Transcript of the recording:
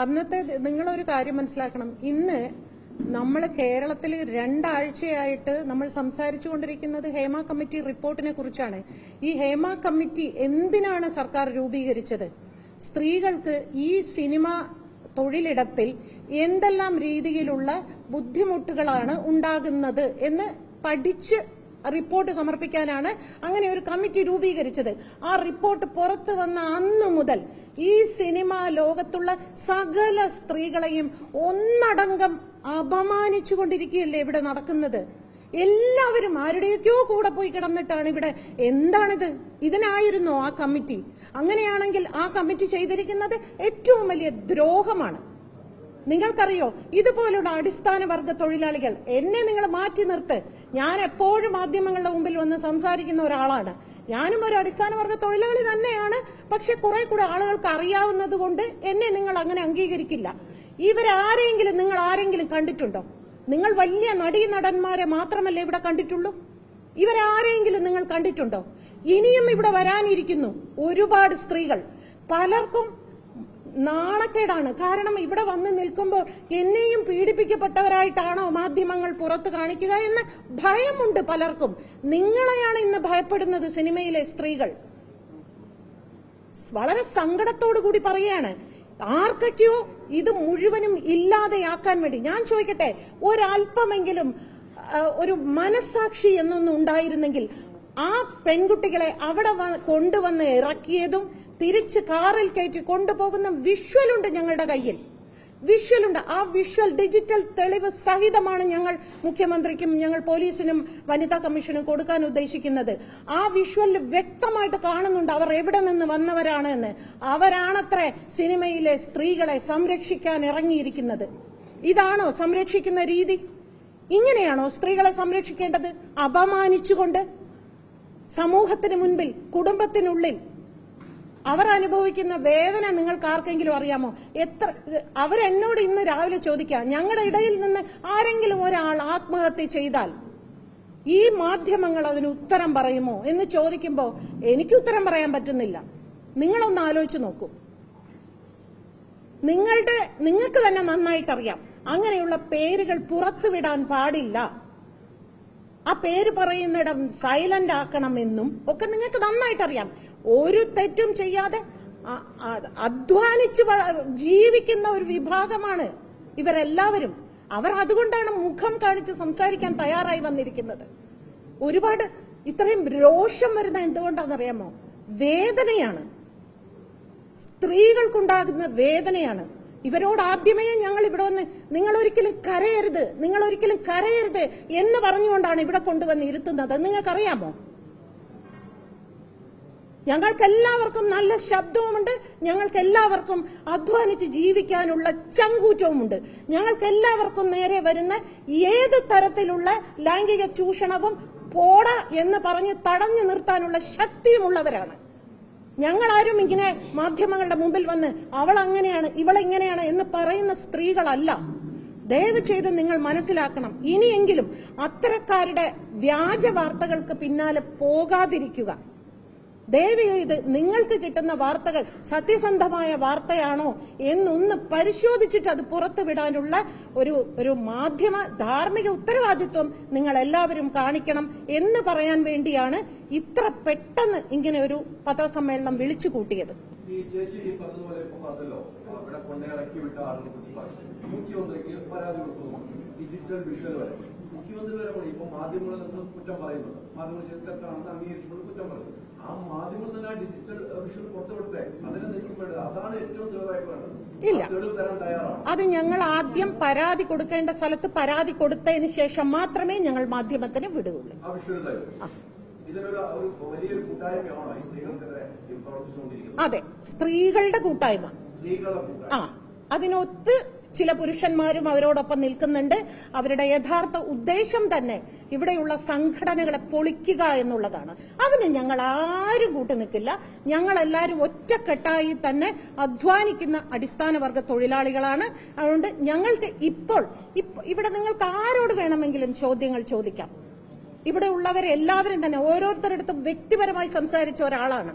അന്നത്തെ നിങ്ങളൊരു കാര്യം മനസ്സിലാക്കണം. ഇന്ന് നമ്മൾ കേരളത്തിൽ 2 ആഴ്ചയായിട്ട് നമ്മൾ സംസാരിച്ചുകൊണ്ടിരിക്കുന്നത് ഹേമ കമ്മിറ്റി റിപ്പോർട്ടിനെ കുറിച്ചാണ്. ഈ ഹേമ കമ്മിറ്റി എന്തിനാണ് സർക്കാർ രൂപീകരിച്ചത്? സ്ത്രീകൾക്ക് ഈ സിനിമ തൊഴിലിടത്തിൽ എന്തെല്ലാം രീതിയിലുള്ള ബുദ്ധിമുട്ടുകളാണ് ഉണ്ടാകുന്നത് എന്ന് പഠിച്ച് റിപ്പോർട്ട് സമർപ്പിക്കാനാണ് അങ്ങനെ ഒരു കമ്മിറ്റി രൂപീകരിച്ചത്. ആ റിപ്പോർട്ട് പുറത്തു വന്ന അന്നു മുതൽ ഈ സിനിമാ ലോകത്തുള്ള സകല സ്ത്രീകളെയും ഒന്നടങ്കം അപമാനിച്ചുകൊണ്ടിരിക്കുകയല്ലേ ഇവിടെ നടക്കുന്നത്. എല്ലാവരും ആരുടെയൊക്കെയോ കൂടെ പോയി കിടന്നിട്ടാണ് ഇവിടെ. എന്താണിത്? ഇതിനായിരുന്നോ ആ കമ്മിറ്റി? അങ്ങനെയാണെങ്കിൽ ആ കമ്മിറ്റി ചെയ്തിരിക്കുന്നത് ഏറ്റവും വലിയ ദ്രോഹമാണ്. നിങ്ങൾക്കറിയോ, ഇതുപോലുള്ള അടിസ്ഥാന വർഗ തൊഴിലാളികൾ, എന്നെ നിങ്ങൾ മാറ്റി നിർത്ത്. ഞാൻ എപ്പോഴും മാധ്യമങ്ങളുടെ മുമ്പിൽ വന്ന് സംസാരിക്കുന്ന ഒരാളാണ്. ഞാനും ഒരു അടിസ്ഥാന വർഗ തൊഴിലാളി തന്നെയാണ്. പക്ഷെ കുറെ കൂടെ ആളുകൾക്ക് അറിയാവുന്നത് കൊണ്ട് എന്നെ നിങ്ങൾ അങ്ങനെ അംഗീകരിക്കില്ല. ഇവരാരെങ്കിലും നിങ്ങൾ ആരെങ്കിലും കണ്ടിട്ടുണ്ടോ? നിങ്ങൾ വലിയ നടീനടന്മാരെ മാത്രമല്ലേ ഇവിടെ കണ്ടിട്ടുള്ളൂ. ഇവരാരെങ്കിലും നിങ്ങൾ കണ്ടിട്ടുണ്ടോ? ഇനിയും ഇവിടെ വരാനിരിക്കുന്നു ഒരുപാട് സ്ത്രീകൾ. പലർക്കും നാണക്കേടാണ്. കാരണം ഇവിടെ വന്ന് നിൽക്കുമ്പോൾ എന്നെയും പീഡിപ്പിക്കപ്പെട്ടവരായിട്ടാണോ മാധ്യമങ്ങൾ പുറത്ത് കാണിക്കുക എന്ന ഭയമുണ്ട് പലർക്കും. നിങ്ങളെയാണ് ഇന്ന് ഭയപ്പെടുന്നത് സിനിമയിലെ സ്ത്രീകൾ. വളരെ സങ്കടത്തോടു കൂടി പറയുകയാണ്. ആർക്കൊക്കെയോ ഇത് മുഴുവനും ഇല്ലാതെയാക്കാൻ വേണ്ടി. ഞാൻ ചോദിക്കട്ടെ, ഒരല്പമെങ്കിലും ഒരു മനസാക്ഷി എന്നൊന്നും ഉണ്ടായിരുന്നെങ്കിൽ ആ പെൺകുട്ടികളെ അവിടെ കൊണ്ടുവന്ന് ഇറക്കിയതും തിരിച്ച് കാറിൽ കയറ്റി കൊണ്ടുപോകുന്ന വിഷ്വലുണ്ട് ഞങ്ങളുടെ കയ്യിൽ. വിഷ്വലുണ്ട്. ആ വിഷ്വൽ ഡിജിറ്റൽ തെളിവ് സഹിതമാണ് ഞങ്ങൾ മുഖ്യമന്ത്രിക്കും ഞങ്ങൾ പോലീസിനും വനിതാ കമ്മീഷനും കൊടുക്കാൻ ഉദ്ദേശിക്കുന്നത്. ആ വിഷ്വലിൽ വ്യക്തമായിട്ട് കാണുന്നുണ്ട് അവർ എവിടെ നിന്ന് വന്നവരാണ് എന്ന്. അവരാണത്രേ സിനിമയിലെ സ്ത്രീകളെ സംരക്ഷിക്കാൻ ഇറങ്ങിയിരിക്കുന്നത്. ഇതാണോ സംരക്ഷിക്കുന്ന രീതി? ഇങ്ങനെയാണോ സ്ത്രീകളെ സംരക്ഷിക്കേണ്ടത്? അപമാനിച്ചുകൊണ്ട് സമൂഹത്തിന് മുൻപിൽ, കുടുംബത്തിനുള്ളിൽ അവർ അനുഭവിക്കുന്ന വേദന നിങ്ങൾക്ക് ആർക്കെങ്കിലും അറിയാമോ? അവരെന്നോട് ഇന്ന് രാവിലെ ചോദിക്കാം, ഞങ്ങളുടെ ഇടയിൽ നിന്ന് ആരെങ്കിലും ഒരാൾ ആത്മഹത്യ ചെയ്താൽ ഈ മാധ്യമങ്ങൾ അതിന് ഉത്തരം പറയുമോ എന്ന് ചോദിക്കുമ്പോൾ എനിക്ക് ഉത്തരം പറയാൻ പറ്റുന്നില്ല. നിങ്ങളൊന്ന് ആലോചിച്ച് നോക്കൂ. നിങ്ങൾക്ക് തന്നെ നന്നായിട്ടറിയാം അങ്ങനെയുള്ള പേരുകൾ പുറത്തുവിടാൻ പാടില്ല. ആ പേര് പറയുന്നിടം സൈലന്റ് ആക്കണമെന്നും ഒക്കെ നിങ്ങൾക്ക് നന്നായിട്ടറിയാം. ഒരു തെറ്റും ചെയ്യാതെ അധ്വാനിച്ച് ജീവിക്കുന്ന ഒരു വിഭാഗമാണ് ഇവരെല്ലാവരും. അവർ അതുകൊണ്ടാണ് മുഖം കാണിച്ച് സംസാരിക്കാൻ തയ്യാറായി വന്നിരിക്കുന്നത്. ഒരുപാട് ഇത്രയും രോഷം വരുന്ന എന്തുകൊണ്ടാണെന്നറിയാമോ? വേദനയാണ്, സ്ത്രീകൾക്കുണ്ടാകുന്ന വേദനയാണ്. ഇവരോട് ആദ്യമേ ഞങ്ങൾ ഇവിടെ വന്ന് നിങ്ങൾ ഒരിക്കലും കരയരുത് എന്ന് പറഞ്ഞുകൊണ്ടാണ് ഇവിടെ കൊണ്ടുവന്ന് ഇരുത്തുന്നത്. നിങ്ങൾക്കറിയാമോ? ഞങ്ങൾക്കെല്ലാവർക്കും നല്ല ശബ്ദവുമുണ്ട്, ഞങ്ങൾക്കെല്ലാവർക്കും അധ്വാനിച്ച് ജീവിക്കാനുള്ള ചങ്കൂറ്റവുമുണ്ട്. ഞങ്ങൾക്കെല്ലാവർക്കും നേരെ വരുന്ന ഏത് തരത്തിലുള്ള ലൈംഗിക ചൂഷണവും പോട എന്ന് പറഞ്ഞ് തടഞ്ഞു നിർത്താനുള്ള ശക്തിയുമുള്ളവരാണ്. ഞങ്ങളാരും ഇങ്ങനെ മാധ്യമങ്ങളുടെ മുമ്പിൽ വന്ന് അവൾ അങ്ങനെയാണ് ഇവളെങ്ങനെയാണ് എന്ന് പറയുന്ന സ്ത്രീകളല്ല. ദയവ് ചെയ്ത് നിങ്ങൾ മനസ്സിലാക്കണം. ഇനിയെങ്കിലും അത്തരക്കാരുടെ വ്യാജ വാർത്തകൾക്ക് പിന്നാലെ പോകാതിരിക്കുക. ദയവ് ചെയ്ത് നിങ്ങൾക്ക് കിട്ടുന്ന വാർത്തകൾ സത്യസന്ധമായ വാർത്തയാണോ എന്നൊന്ന് പരിശോധിച്ചിട്ട് അത് പുറത്തുവിടാനുള്ള ഒരു മാധ്യമ ധാർമ്മിക ഉത്തരവാദിത്വം നിങ്ങൾ എല്ലാവരും കാണിക്കണം എന്ന് പറയാൻ വേണ്ടിയാണ് ഇത്ര പെട്ടെന്ന് ഇങ്ങനെ ഒരു പത്രസമ്മേളനം വിളിച്ചു കൂട്ടിയത്. മുഖ്യമന്ത്രി വരെ പറയും. ഇപ്പൊ മാധ്യമങ്ങളെ നമ്മൾ കുറ്റം പറയുന്നത്, മാധ്യമങ്ങൾ തെറ്റാണെന്ന് അംഗീകരിച്ചുകൊണ്ട് കുറ്റം പറയുന്നത്. ആ മാധ്യമങ്ങൾ തന്നെ ആ ഡിജിറ്റൽ വിഷ്വൽ പുറത്തുവിടട്ടെ, അതിനെ നീക്കപ്പെടുക. അതാണ് ഏറ്റവും തെളിവായിട്ട് വേണ്ടത്. ഇല്ല, തെളിവ് തരാൻ തയ്യാറാണ്. അത് ഞങ്ങൾ ആദ്യം പരാതി കൊടുക്കേണ്ട സ്ഥലത്ത് പരാതി കൊടുത്തതിന് ശേഷം മാത്രമേ ഞങ്ങൾ മാധ്യമത്തിന് വിടുകയുള്ളൂ. ആ വിഷ്വൽ തരും. ഇതിനൊരു വലിയൊരു കൂട്ടായ്മയാണോ ഈ സ്ത്രീകൾക്കെതിരെ പ്രവർത്തിച്ചുകൊണ്ടിരിക്കുന്നത്? അതെ, സ്ത്രീകളുടെ കൂട്ടായ്മ. സ്ത്രീകളുടെ കൂട്ടായ്മ. അതിനൊത്ത് ചില പുരുഷന്മാരും അവരോടൊപ്പം നിൽക്കുന്നുണ്ട്. അവരുടെ യഥാർത്ഥ ഉദ്ദേശം തന്നെ ഇവിടെയുള്ള സംഘടനകളെ പൊളിക്കുക എന്നുള്ളതാണ്. അതിന് ഞങ്ങൾ ആരും കൂട്ടു നിൽക്കില്ല. ഞങ്ങളെല്ലാവരും ഒറ്റക്കെട്ടായി തന്നെ അധ്വാനിക്കുന്ന അടിസ്ഥാന വർഗ തൊഴിലാളികളാണ്. അതുകൊണ്ട് ഞങ്ങൾക്ക് ഇവിടെ നിങ്ങൾക്ക് ആരോട് വേണമെങ്കിലും ചോദ്യങ്ങൾ ചോദിക്കാം. ഇവിടെ ഉള്ളവരെല്ലാവരും തന്നെ ഓരോരുത്തരടുത്തും വ്യക്തിപരമായി സംസാരിച്ച ഒരാളാണ്.